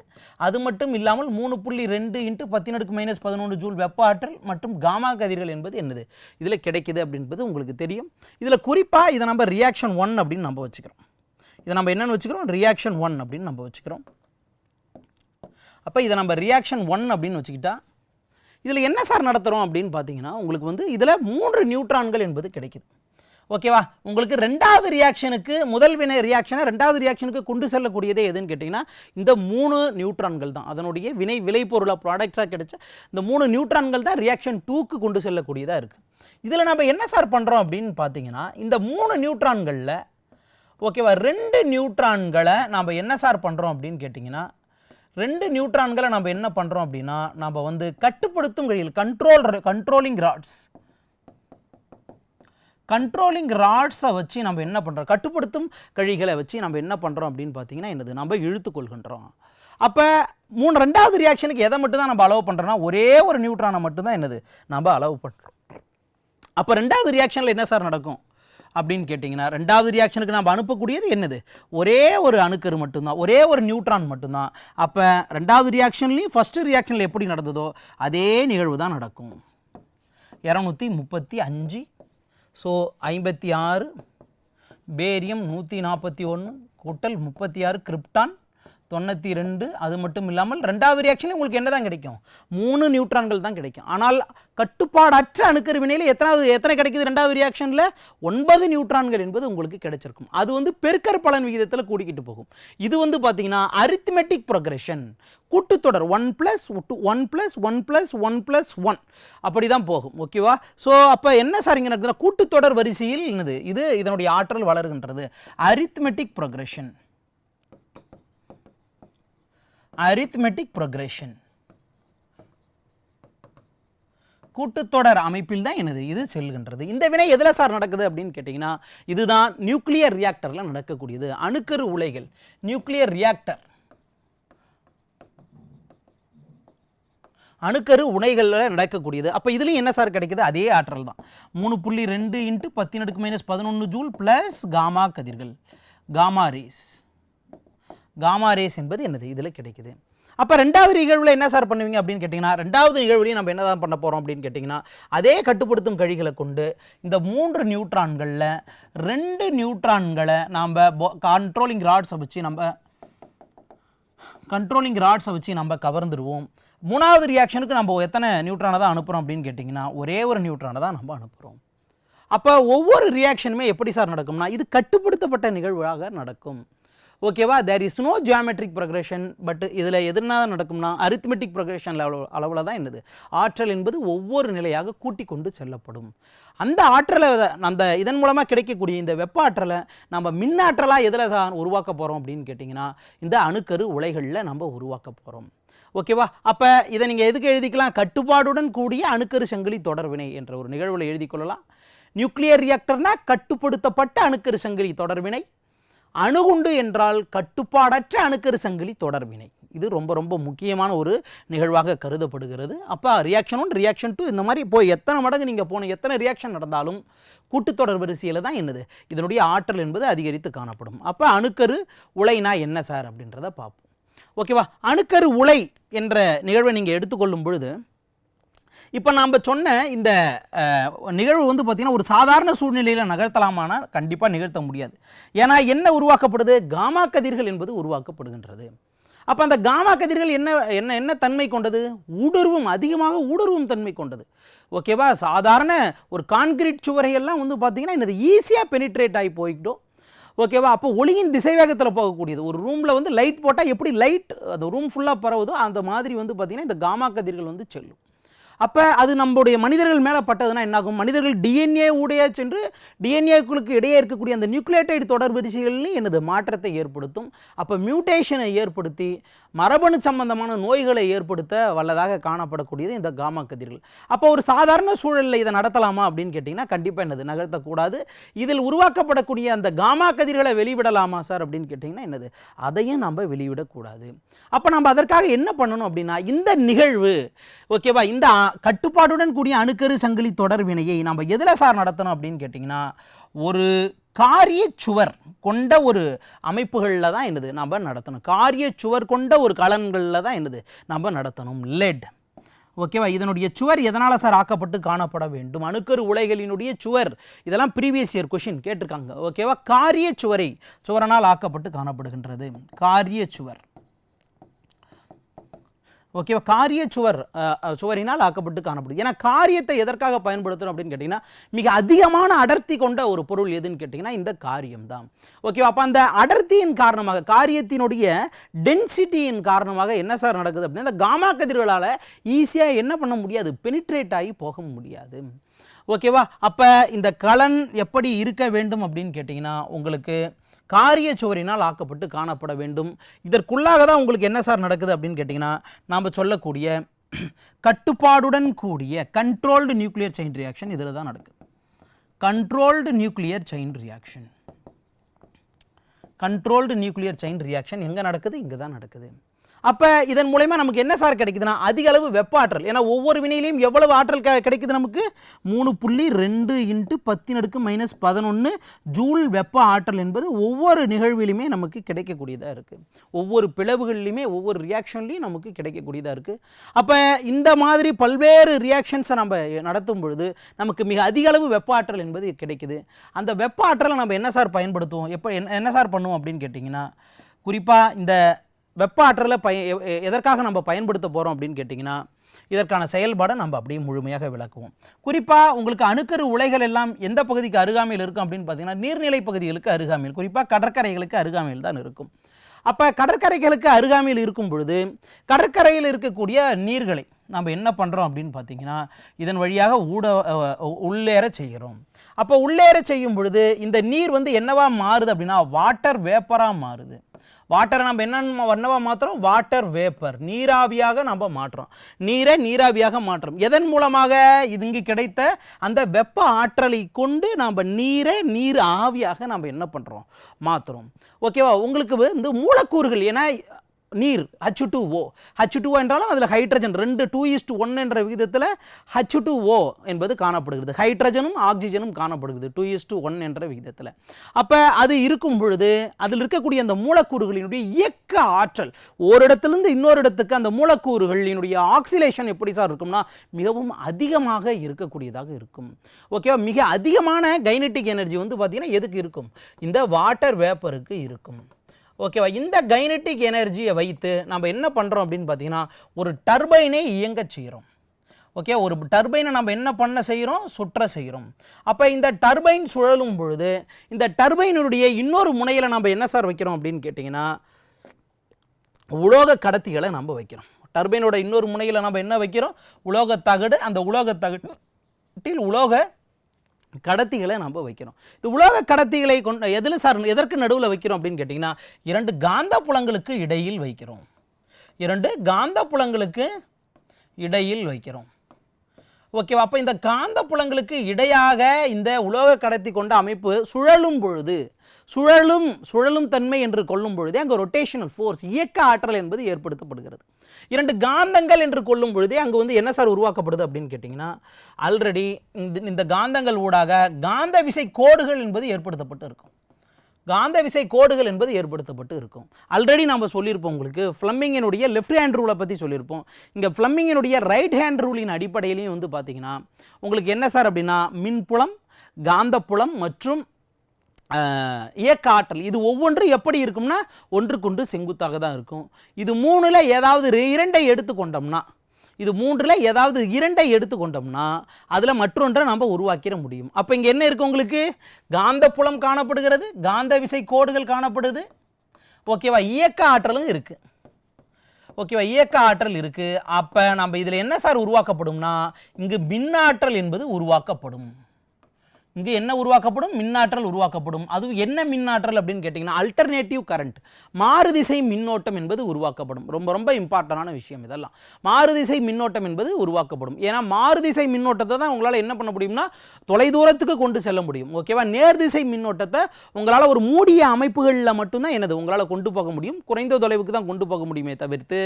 அது மட்டும் இல்லாமல் 3.2 × 10⁻⁻11 ஜூல் வெப்ப ஆற்றல் மற்றும் காமா கதிர்கள் என்பது என்னது இதில் கிடைக்குது அப்படின்றது உங்களுக்கு தெரியும். இதில் குறிப்பாக இதை நம்ம ரியாக்ஷன் 1 அப்படின்னு நம்ம வச்சுக்கிறோம். இதை நம்ம என்னென்னு வச்சுக்கிறோம், ரியாக்ஷன் 1 அப்படின்னு நம்ம வச்சுக்கிறோம். அப்போ இதை நம்ம ரியாக்ஷன் 1 அப்படின்னு வச்சுக்கிட்டா இதில் என்ன சார் நடத்துகிறோம் அப்படின்னு பார்த்தீங்கன்னா உங்களுக்கு வந்து இதில் 3 நியூட்ரான்கள் என்பது கிடைக்குது. ஓகேவா. உங்களுக்கு ரெண்டாவது ரியாக்ஷனுக்கு முதல் வினை ரியாக்ஷனை ரெண்டாவது ரியாக்ஷனுக்கு கொண்டு செல்லக்கூடியதே எதுன்னு கேட்டிங்கன்னா இந்த 3 நியூட்ரான்கள் தான். அதனுடைய விளைபொருளாக ப்ராடக்ட்ஸாக கிடைச்ச இந்த 3 நியூட்ரான்கள் தான் ரியாக்ஷன் 2க்கு கொண்டு செல்லக்கூடியதாக இருக்குது. இதில் நம்ம என்ன சார் பண்ணுறோம் அப்படின்னு பார்த்தீங்கன்னா இந்த 3 நியூட்ரான்களில் ஓகேவா 2 நியூட்ரான்களை நம்ம என்ன சார் பண்ணுறோம் அப்படின்னு கேட்டிங்கன்னா 2 நியூட்ரான்களை நம்ம என்ன பண்ணுறோம் அப்படின்னா நம்ம வந்து கட்டுப்படுத்தும் வழியில் கண்ட்ரோலிங் ராட்ஸை வச்சு நம்ம என்ன பண்ணுறோம், கட்டுப்படுத்தும் கழிகளை வச்சு நம்ம என்ன பண்ணுறோம் அப்படின்னு பார்த்தீங்கன்னா என்னது நம்ம இழுத்துக்கொள்கின்றோம். அப்போ ரெண்டாவது ரியாக்ஷனுக்கு எதை மட்டும் தான் நம்ம அலோவ் பண்ணுறோன்னா ஒரே ஒரு நியூட்ரானை மட்டும்தான் என்னது நம்ம அலோவ் பண்ணுறோம். அப்போ ரெண்டாவது ரியாக்ஷனில் என்ன சார் நடக்கும் அப்படின்னு கேட்டிங்கன்னா ரெண்டாவது ரியாக்ஷனுக்கு நம்ம அனுப்பக்கூடியது என்னது ஒரே ஒரு அணுக்கரு மட்டும்தான், ஒரே ஒரு நியூட்ரான் மட்டும்தான். அப்போ ரெண்டாவது ரியாக்ஷன்லேயும் ஃபஸ்ட்டு ரியாக்ஷனில் எப்படி நடந்ததோ அதே நிகழ்வு தான் நடக்கும். 235 ஸோ 56 பேரியம் 141 கூட்டல் 36 கிரிப்டான் 92. அது மட்டும் இல்லாமல் ரெண்டாவது ரியாக்ஷனில் உங்களுக்கு என்ன தான் கிடைக்கும், 3 நியூட்ரான்கள் தான் கிடைக்கும். ஆனால் கட்டுப்பாடற்ற அணுக்கரு வினையில் எத்தனை கிடைக்குது ரெண்டாவது ரியாக்ஷனில் 9 நியூட்ரான்கள் என்பது உங்களுக்கு கிடைச்சிருக்கும். அது வந்து பெருக்கற் பலன் விகிதத்தில் கூடிக்கிட்டு போகும். இது வந்து பார்த்தீங்கன்னா அரித்மெட்டிக் ப்ரோக்ரெஷன், கூட்டுத்தொடர் 1+1+1+1+1 அப்படி தான் போகும். ஓகேவா. ஸோ அப்போ என்ன சார் இங்கே நடக்குதுன்னா கூட்டுத்தொடர் வரிசையில் என்னது இதனுடைய ஆற்றல் வளர்கின்றது. அரித்மெட்டிக் ப்ரோக்ரெஷன் கூட்டுத்தொடர் அமைப்பில் தான் என்னது இது செல்கின்றது. இந்த வினை எதில் சார் நடக்குது அப்படின்னு கேட்டிங்கன்னா இதுதான் நியூக்ளியர் ரியாக்டரில் நடக்கக்கூடியது. அணுக்கரு உலைகள் நியூக்ளியர் ரியாக்டர் அணுக்கரு உலைகளில் நடக்கக்கூடியது. அப்போ இதுலேயும் என்ன சார் கிடைக்குது? அதே ஆற்றல் தான். 3.2 × 10⁻11 ஜூல் ப்ளஸ் காமா கதிர்கள், காமா ரேஸ் என்பது என்னது இதில் கிடைக்குது. அப்போ ரெண்டாவது நிகழ்வில் என்ன சார் பண்ணுவீங்க அப்படின்னு கேட்டிங்கன்னா ரெண்டாவது நிகழ்வுலையும் நம்ம என்ன தான் பண்ண போகிறோம் அப்படின்னு கேட்டிங்கன்னா அதே கட்டுப்படுத்தும் கழிகளை கொண்டு இந்த 3 நியூட்ரான்களில் 2 நியூட்ரான்களை நாம் கண்ட்ரோலிங் ராட்ஸை வச்சு நம்ம கவர்ந்துருவோம். மூணாவது ரியாக்ஷனுக்கு நம்ம எத்தனை நியூட்ரானை தான் அனுப்புகிறோம் அப்படின்னு கேட்டிங்கன்னா ஒரே ஒரு நியூட்ரானை தான் நம்ம அனுப்புகிறோம். அப்போ ஒவ்வொரு ரியாக்ஷனுமே எப்படி சார் நடக்கும்னா இது கட்டுப்படுத்தப்பட்ட நிகழ்வாக நடக்கும். ஓகேவா? There is no geometric progression. But இதில் எதுனா நடக்கும்னா அரித்மெட்டிக் ப்ரொக்ரெஷன் அளவில் தான் என்னது ஆற்றல் என்பது ஒவ்வொரு நிலையாக கூட்டி கொண்டு செல்லப்படும். அந்த ஆற்றலை இதன் மூலமாக கிடைக்கக்கூடிய இந்த வெப்ப ஆற்றலை நம்ம மின்னாற்றலாக எதில் தான் உருவாக்க போகிறோம் அப்படின்னு கேட்டிங்கன்னா இந்த அணுக்கரு உலைகளில் நம்ம உருவாக்க போகிறோம். ஓகேவா? அப்போ இதை நீங்கள் எதுக்கு எழுதிக்கலாம்? கட்டுப்பாடுடன் கூடிய அணுக்கரு சங்கிலி தொடர்வினை என்ற ஒரு நிகழ்வில் எழுதி கொள்ளலாம். நியூக்ளியர் ரியாக்டர்னா கட்டுப்படுத்தப்பட்ட அணுக்கரு சங்கிலி தொடர்வினை, அணுகுண்டு என்றால் கட்டுப்பாடற்ற அணுக்கரு சங்கிலி தொடர்வினை. இது ரொம்ப ரொம்ப முக்கியமான ஒரு நிகழ்வாக கருதப்படுகிறது. அப்போ ரியாக்ஷன் 1 ரியாக்ஷன் 2 இந்த மாதிரி இப்போ எத்தனை மடங்கு நீங்கள் போன எத்தனை ரியாக்ஷன் நடந்தாலும் கூட்டுத்தொடர் வரிசையில் தான் என்னது இதனுடைய ஆற்றல் என்பது அதிகரித்து காணப்படும். அப்போ அணுக்கரு உலைனா என்ன சார் அப்படின்றத பார்ப்போம். ஓகேவா? அணுக்கரு உலை என்ற நிகழ்வை நீங்கள் எடுத்துக்கொள்ளும் பொழுது இப்போ நாம் சொன்ன இந்த நிகழ்வு வந்து பார்த்திங்கன்னா ஒரு சாதாரண சூழ்நிலையில் நகர்த்தலாமானால் கண்டிப்பாக நிகழ்த்த முடியாது. ஏன்னா என்ன உருவாக்கப்படுது? காமா கதிர்கள் என்பது உருவாக்கப்படுகின்றது. அப்போ அந்த காமா கதிர்கள் என்ன தன்மை கொண்டது? அதிகமாக ஊடுருவும் தன்மை கொண்டது. ஓகேவா? சாதாரண ஒரு கான்கிரீட் சுவரையெல்லாம் வந்து பார்த்திங்கன்னா என்னது ஈஸியாக பெனிட்ரேட் ஆகி போய்கிட்டோம். ஓகேவா? அப்போ ஒளியின் திசைவேகத்தில் போகக்கூடியது. ஒரு ரூமில் வந்து லைட் போட்டால் எப்படி லைட் அந்த ரூம் ஃபுல்லாக பரவுதோ அந்த மாதிரி வந்து பார்த்திங்கன்னா இந்த காமா கதிர்கள் வந்து செல்லும். அப்போ அது நம்முடைய மனிதர்கள் மேலே பட்டதுன்னா என்னாகும்? மனிதர்கள் டிஎன்ஏ ஊடையே சென்று டிஎன்ஏக்களுக்கு இடையே இருக்கக்கூடிய அந்த நியூக்ளியோடைடு தொடர் வரிசைகளில் எனது மாற்றத்தை ஏற்படுத்தும். அப்போ மியூட்டேஷனை ஏற்படுத்தி மரபணு சம்பந்தமான நோய்களை ஏற்படுத்த வல்லதாக காணப்படக்கூடியது இந்த காமா கதிர்கள். அப்போ ஒரு சாதாரண சூழலில் இதை நடத்தலாமா அப்படின்னு கேட்டிங்கன்னா கண்டிப்பாக என்னது நகர்த்தக்கூடாது. இதில் உருவாக்கப்படக்கூடிய அந்த காமா கதிர்களை வெளிவிடலாமா சார் அப்படின்னு கேட்டிங்கன்னா என்னது அதையும் நம்ம வெளிவிடக்கூடாது. அப்போ நம்ம அதற்காக என்ன பண்ணணும் அப்படின்னா இந்த நிகழ்வு ஓகேவா இந்த கட்டுப்பாடுடன் கூடிய அணுக்கரு சங்கிலி தொடர் வினையை நம்ம எதில் சார் நடத்தணும் அப்படின்னு கேட்டிங்கன்னா ஒரு காரிய சுவர் கொண்ட ஒரு அமைப்புகளில் தான் என்னது நம்ம நடத்தணும். காரிய சுவர் கொண்ட ஒரு கலன்களில் தான் என்னது நம்ம நடத்தணும். லெட் ஓகேவா? இதனுடைய சுவர் எதனால் சார் ஆக்கப்பட்டு காணப்பட வேண்டும்? அணுக்கரு உலைகளினுடைய சுவர் இதெல்லாம் ப்ரீவியஸ் இயர் கொஷின் கேட்டிருக்காங்க. ஓகேவா? காரிய சுவரனால் ஆக்கப்பட்டு காணப்படுகின்றது. காரிய சுவர் ஓகேவா? காரிய சுவரினால் ஆக்கப்பட்டு காணப்படுது. ஏன்னா காரியத்தை எதற்காக பயன்படுத்தணும் அப்படின்னு கேட்டிங்கன்னா மிக அதிகமான அடர்த்தி கொண்ட ஒரு பொருள் எதுன்னு கேட்டிங்கன்னா இந்த காரியம் தான். ஓகேவா? அப்போ அந்த அடர்த்தியின் காரணமாக காரியத்தினுடைய டென்சிட்டியின் காரணமாக என்ன சார் நடக்குது அப்படின்னா இந்த காமா கதிர்களால் ஈஸியாக என்ன பண்ண முடியாது? பெனிட்ரேட் ஆகி போக முடியாது. ஓகேவா? அப்போ இந்த கலன் எப்படி இருக்க வேண்டும் அப்படின்னு கேட்டிங்கன்னா உங்களுக்கு காரிய சுவரினால் ஆக்கப்பட்டு காணப்பட வேண்டும். இதற்குள்ளாக தான் உங்களுக்கு என்ன சார் நடக்குது அப்படின்னு கேட்டிங்கன்னா நாம் சொல்லக்கூடிய கட்டுப்பாடுடன் கூடிய கண்ட்ரோல்டு நியூக்ளியர் செயின் ரியாக்ஷன் இதில் தான் நடக்குது. கண்ட்ரோல்டு நியூக்ளியர் செயின் ரியாக்ஷன் எங்கே நடக்குது? இங்கே தான் நடக்குது. அப்போ இதன் மூலமா நமக்கு என்ன சார் கிடைக்குதுன்னா அதிக அளவு வெப்ப ஆற்றல். ஏன்னா ஒவ்வொரு வினையிலையும் எவ்வளவு ஆற்றல் கிடைக்குது நமக்கு? 3.2 × 10⁻11 ஜூல் வெப்ப ஆற்றல் என்பது ஒவ்வொரு நிகழ்விலுமே நமக்கு கிடைக்கக்கூடியதாக இருக்குது. ஒவ்வொரு பிளவுகள்லையுமே ஒவ்வொரு ரியாக்ஷன்லையும் நமக்கு கிடைக்கக்கூடியதாக இருக்குது. அப்போ இந்த மாதிரி பல்வேறு ரியாக்ஷன்ஸை நம்ம நடத்தும் பொழுது நமக்கு மிக அதிக அளவு வெப்ப ஆற்றல் என்பது கிடைக்குது. அந்த வெப்ப ஆற்றலை நம்ம என்ன சார் பயன்படுத்துவோம்? என்ன சார் பண்ணுவோம் அப்படின்னு கேட்டிங்கன்னா குறிப்பாக இந்த வெப்ப ஆற்றலை எதற்காக நம்ம பயன்படுத்த போகிறோம் அப்படின்னு கேட்டிங்கன்னா இதற்கான செயல்பாடை நம்ம அப்படியே முழுமையாக விளக்குவோம். குறிப்பாக உங்களுக்கு அணுக்கரு உலைகள் எல்லாம் எந்த பகுதிக்கு அருகாமையில் இருக்கும் அப்படின்னு பார்த்தீங்கன்னா நீர்நிலை பகுதிகளுக்கு அருகாமையில், குறிப்பாக கடற்கரைகளுக்கு அருகாமையில் தான் இருக்கும். அப்போ கடற்கரைகளுக்கு அருகாமையில் இருக்கும் பொழுது கடற்கரையில் இருக்கக்கூடிய நீர்களை நம்ம என்ன பண்ணுறோம் அப்படின்னு பார்த்தீங்கன்னா இதன் வழியாக உள்ளேற செய்கிறோம். அப்போ உள்ளேற செய்யும் பொழுது இந்த நீர் வந்து என்னவா மாறுது அப்படின்னா வாட்டர் வேப்பராக மாறுது. வாட்டரை நம்ம என்னவா மாற்றுறோம்? வாட்டர் வேப்பர், நீராவியாக நம்ம மாற்றுறோம். நீரை நீராவியாக மாற்றுறோம். எதன் மூலமாக? இங்கு கிடைத்த அந்த வெப்ப ஆற்றலை கொண்டு நம்ம நீரை நீர் ஆவியாக நம்ம என்ன பண்ணுறோம்? மாற்றுறோம். ஓகேவா? உங்களுக்கு இந்த மூலக்கூறுகள், ஏன்னா நீர் H2O, H2O என்றாலும் அதில் ஹைட்ரஜன் 2:1 என்ற விகிதத்தில் H2O என்பது காணப்படுகிறது. ஹைட்ரஜனும் ஆக்சிஜனும் காணப்படுகிறது 2:1 என்ற விகிதத்தில். அப்போ அது இருக்கும் பொழுது அதில் இருக்கக்கூடிய அந்த மூலக்கூறுகளினுடைய இயக்க ஆற்றல், ஒரு இடத்துலேருந்து இன்னொரு இடத்துக்கு அந்த மூலக்கூறுகளினுடைய ஆக்சிலேஷன் எப்படி சார் இருக்கும்னா மிகவும் அதிகமாக இருக்கக்கூடியதாக இருக்கும். ஓகேவா? மிக அதிகமான கைனெட்டிக் எனர்ஜி வந்து பார்த்திங்கன்னா எதுக்கு இருக்கும்? இந்த வாட்டர் வேப்பருக்கு இருக்கும். ஓகேவா? இந்த கைனெட்டிக் எனர்ஜியை வைத்து நம்ம என்ன பண்ணுறோம் அப்படின்னு பார்த்தீங்கன்னா ஒரு டர்பைனை இயங்க செய்கிறோம். ஓகே, ஒரு டர்பைனை நம்ம என்ன பண்ண செய்கிறோம்? சுற்ற செய்கிறோம். அப்போ இந்த டர்பைன் சுழலும் பொழுது இந்த டர்பைனுடைய இன்னொரு முனையில் நம்ம என்ன சார் வைக்கிறோம் அப்படின்னு கேட்டிங்கன்னா உலோக கடத்திகளை நம்ம வைக்கிறோம். டர்பைனோட இன்னொரு முனையில் நம்ம என்ன வைக்கிறோம்? உலோக தகடு. அந்த உலோக தகட்டில் உலோக கடத்திகளை நம்ம வைக்கிறோம். இந்த உலோக கடத்திகளை கொண்டு எதில் சார், எதற்கு நடுவில் வைக்கிறோம் அப்படின்னு கேட்டிங்கன்னா 2 காந்த புலங்களுக்கு இடையில் வைக்கிறோம். 2 காந்த புலங்களுக்கு இடையில் வைக்கிறோம். ஓகேவா? அப்போ இந்த காந்த புலங்களுக்கு இடையாக இந்த உலோக கடத்தி கொண்ட அமைப்பு சுழலும் பொழுது, சுழலும் தன்மை என்று கொள்ளும் பொழுது அங்கே ரொட்டேஷனல் ஃபோர்ஸ், இயக்க ஆற்றல் என்பது ஏற்படுத்தப்படுகிறது. 2 காந்தங்கள் என்று கொள்ளும் பொழுதே அங்கே வந்து என்ன சார் உருவாக்கப்படுது அப்படின்னு கேட்டிங்கன்னா ஆல்ரெடி இந்த காந்தங்கள் ஊடாக காந்த விசை கோடுகள் என்பது ஏற்படுத்தப்பட்டு இருக்கும். காந்த விசை கோடுகள் என்பது ஏற்படுத்தப்பட்டு இருக்கும். ஆல்ரெடி நம்ம சொல்லியிருப்போம் உங்களுக்கு ஃப்ளமிங்கினுடைய லெஃப்ட் ஹேண்ட் ரூலை பற்றி சொல்லியிருப்போம். இங்கே ஃப்ளமிங்கினுடைய ரைட் ஹேண்ட் ரூலின் அடிப்படையிலையும் வந்து பார்த்திங்கன்னா உங்களுக்கு என்ன சார் அப்படின்னா மின்புலம், காந்தப்புலம் மற்றும் இயக்க ஆற்றல், இது ஒவ்வொன்றும் எப்படி இருக்கும்னா ஒன்றுக்கொன்று செங்குத்தாக தான் இருக்கும். இது 3ல் ஏதாவது 2ஐ எடுத்துக்கொண்டோம்னா, இது 3ல் ஏதாவது 2ஐ எடுத்துக்கொண்டோம்னா அதில் மற்றொன்றை நம்ம உருவாக்கிட முடியும். அப்போ இங்கே என்ன இருக்குது? உங்களுக்கு காந்தப்புலம் காணப்படுகிறது, காந்த விசை கோடுகள் காணப்படுது. ஓகேவா? இயக்க ஆற்றலும் இருக்குது. ஓகேவா? இயக்க ஆற்றல் இருக்குது. அப்போ நம்ம இதில் என்ன சார் உருவாக்கப்படும்னா இங்கு மின்னாற்றல் என்பது உருவாக்கப்படும். இங்கே என்ன உருவாக்கப்படும்? மின்னாற்றல் உருவாக்கப்படும். அது என்ன மின்னாற்றல் அப்படின்னு கேட்டிங்கன்னா அல்டர்னேட்டிவ் கரண்ட், மாறுதிசை மின்னோட்டம் என்பது உருவாக்கப்படும். ரொம்ப ரொம்ப இம்பார்ட்டண்டான விஷயம் இதெல்லாம். மாறுதிசை மின்னோட்டம் என்பது உருவாக்கப்படும். ஏன்னா மாறுதிசை மின்னோட்டத்தை தான் உங்களால் என்ன பண்ண முடியும்னா தொலைதூரத்துக்கு கொண்டு செல்ல முடியும். ஓகேவா? நேர்திசை மின்னோட்டத்தை உங்களால் ஒரு மூடிய அமைப்புகளில் மட்டும்தான் என்னது உங்களால் கொண்டு போக முடியும், குறைந்த தொலைவுக்கு தான் கொண்டு போக முடியுமே தவிர்த்து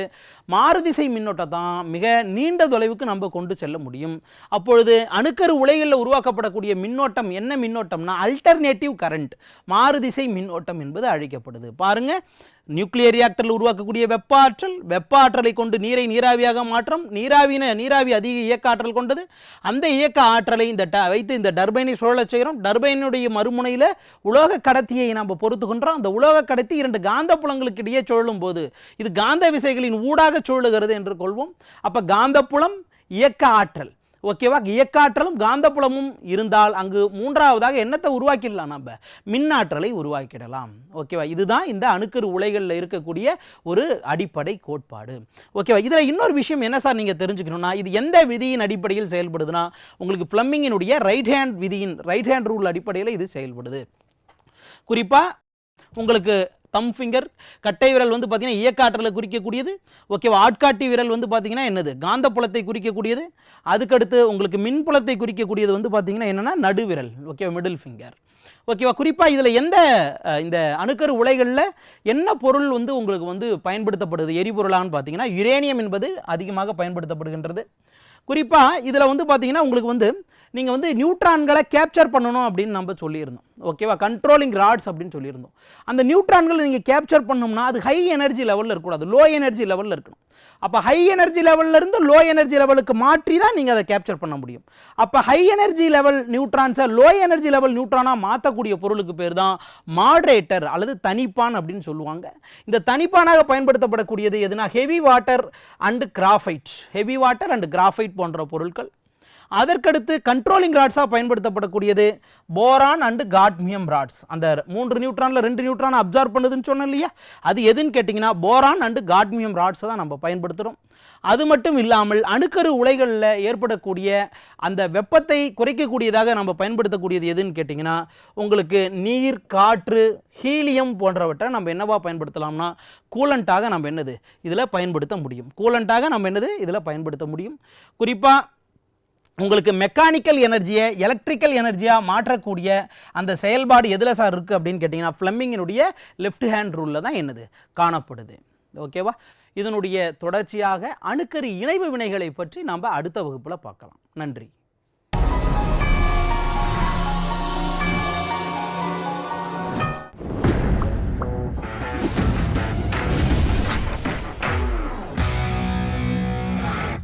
மாறுதிசை மின்னோட்டம் தான் மிக நீண்ட தொலைவுக்கு நம்ம கொண்டு செல்ல முடியும். அப்பொழுது அணுக்கரு உலைகளில் உருவாக்கப்படக்கூடிய மின்னோட்டம் என்ன மின்னோட்டம்னா அல்டர்னேட்டிவ் கரண்ட், மாறுதிசை மின்னோட்டம் என்பது அழைக்கப்படுது. பாருங்க, நியூக்ளியர் ரியாக்டரில் உருவாக்கக்கூடிய வெப்ப ஆற்றலை கொண்டு நீரை நீராவியாக மாற்றம். நீராவி அதிக இயக்க ஆற்றல் கொண்டது. அந்த இயக்க ஆற்றலை வைத்து இந்த டர்பைனை சுழல செய்கிறோம். டர்பைனுடைய மறுமுனையில் உலோக கடத்தியை நாம் பொறுத்துகின்றோம். அந்த உலோக கடத்தி 2 காந்த புலங்களுக்கு இடையே சுழலும் போது இது காந்த விசைகளின் ஊடாக சுழலுகிறது என்று கொள்வோம். அப்போ காந்தப்புலம், இயக்க ஆற்றல். ஓகேவா? இயக்காற்றலும் காந்தப்புலமும் இருந்தால் அங்கு மூன்றாவதாக என்னத்தை உருவாக்கிடலாம்? நம்ம மின்னாற்றலை உருவாக்கிடலாம். ஓகேவா? இதுதான் இந்த அணுக்கரு உலைகளில் இருக்கக்கூடிய ஒரு அடிப்படை கோட்பாடு. ஓகேவா? இதில் இன்னொரு விஷயம் என்ன சார் நீங்கள் தெரிஞ்சுக்கணும்னா இது எந்த விதியின் அடிப்படையில் செயல்படுதுன்னா உங்களுக்கு ஃப்ளமிங்கினுடைய ரைட் ஹேண்ட் ரூல் அடிப்படையில் இது செயல்படுது. குறிப்பாக உங்களுக்கு தம் ஃபிங்கர், கட்டை விரல் வந்து பார்த்தீங்கன்னா இயக்க ஆற்றலை குறிக்கக்கூடியது. ஓகேவா? ஆட்காட்டி விரல் வந்து பார்த்தீங்கன்னா என்னது? காந்தப்புலத்தை குறிக்கக்கூடியது. அதுக்கடுத்து உங்களுக்கு மின்புலத்தை குறிக்கக்கூடியது வந்து பார்த்தீங்கன்னா என்னென்னா நடுவிரல். ஓகேவா? Middle finger. ஓகேவா? குறிப்பாக இதில் இந்த அணுக்கரு உலைகளில் என்ன பொருள் வந்து உங்களுக்கு வந்து பயன்படுத்தப்படுது எரிபொருளான்னு பார்த்தீங்கன்னா யுரேனியம் என்பது அதிகமாக பயன்படுத்தப்படுகின்றது. குறிப்பாக இதில் வந்து பார்த்தீங்கன்னா உங்களுக்கு வந்து நீங்கள் வந்து நியூட்ரான்களை கேப்சர் பண்ணணும் அப்படின்னு நம்ம சொல்லியிருந்தோம். ஓகேவா? கண்ட்ரோலிங் ராட்ஸ் அப்படின்னு சொல்லியிருந்தோம். அந்த நியூட்ரான்களை நீங்கள் கேப்சர் பண்ணோம்னா அது ஹை எனர்ஜி லெவலில் இருக்கக்கூடாது, லோ எனர்ஜி லெவலில் இருக்கணும். அப்போ ஹை எனர்ஜி லெவலிருந்து லோ எனர்ஜி லெவலுக்கு மாற்றி தான் நீங்கள் அதை கேப்சர் பண்ண முடியும். அப்போ ஹை எனர்ஜி லெவல் நியூட்ரான்ஸை லோ எனர்ஜி லெவல் நியூட்ரானாக மாற்றக்கூடிய பொருளுக்கு பேர் தான் மாட்ரேட்டர் அல்லது தனிப்பான் அப்படின்னு சொல்லுவாங்க. இந்த தனிப்பானாக பயன்படுத்தப்படக்கூடியது எதுனா ஹெவி வாட்டர் அண்ட் கிராஃபைட் போன்ற பொருட்கள். அதற்கடுத்து கண்ட்ரோலிங் ராட்ஸாக பயன்படுத்தப்படக்கூடியது போரான் அண்ட் காட்மியம் ராட்ஸ். அந்த 3 நியூட்ரானில் 2 நியூட்ரான் அப்சார்ப் பண்ணுதுன்னு சொன்னோம் இல்லையா, அது எதுன்னு கேட்டிங்கன்னா போரான் அண்ட் காட்மியம் ராட்ஸை தான் நம்ம பயன்படுத்துகிறோம். அது மட்டும் இல்லாமல் அணுக்கரு உலைகளில் ஏற்படக்கூடிய அந்த வெப்பத்தை குறைக்கக்கூடியதாக நம்ம பயன்படுத்தக்கூடியது எதுன்னு கேட்டிங்கன்னா உங்களுக்கு நீர், காற்று, ஹீலியம் போன்றவற்றை நம்ம என்னவா பயன்படுத்தலாம்னா கூலண்ட்டாக நம்ம என்னது இதில் பயன்படுத்த முடியும். கூலண்ட்டாக நம்ம என்னது இதில் பயன்படுத்த முடியும். குறிப்பாக உங்களுக்கு மெக்கானிக்கல் எனர்ஜியை எலக்ட்ரிக்கல் எனர்ஜியாக மாற்றக்கூடிய அந்த செயல்பாடு எதில் சார் இருக்குது அப்படின்னு கேட்டிங்கன்னா ஃப்ளெமிங்கினுடைய லெஃப்ட் ஹேண்ட் ரூலில் தான் என்னது காணப்படுது. ஓகேவா? இதனுடைய தொடர்ச்சியாக அணுக்கரு இணைவு வினைகளை பற்றி நாம் அடுத்த வகுப்பில் பார்க்கலாம். நன்றி.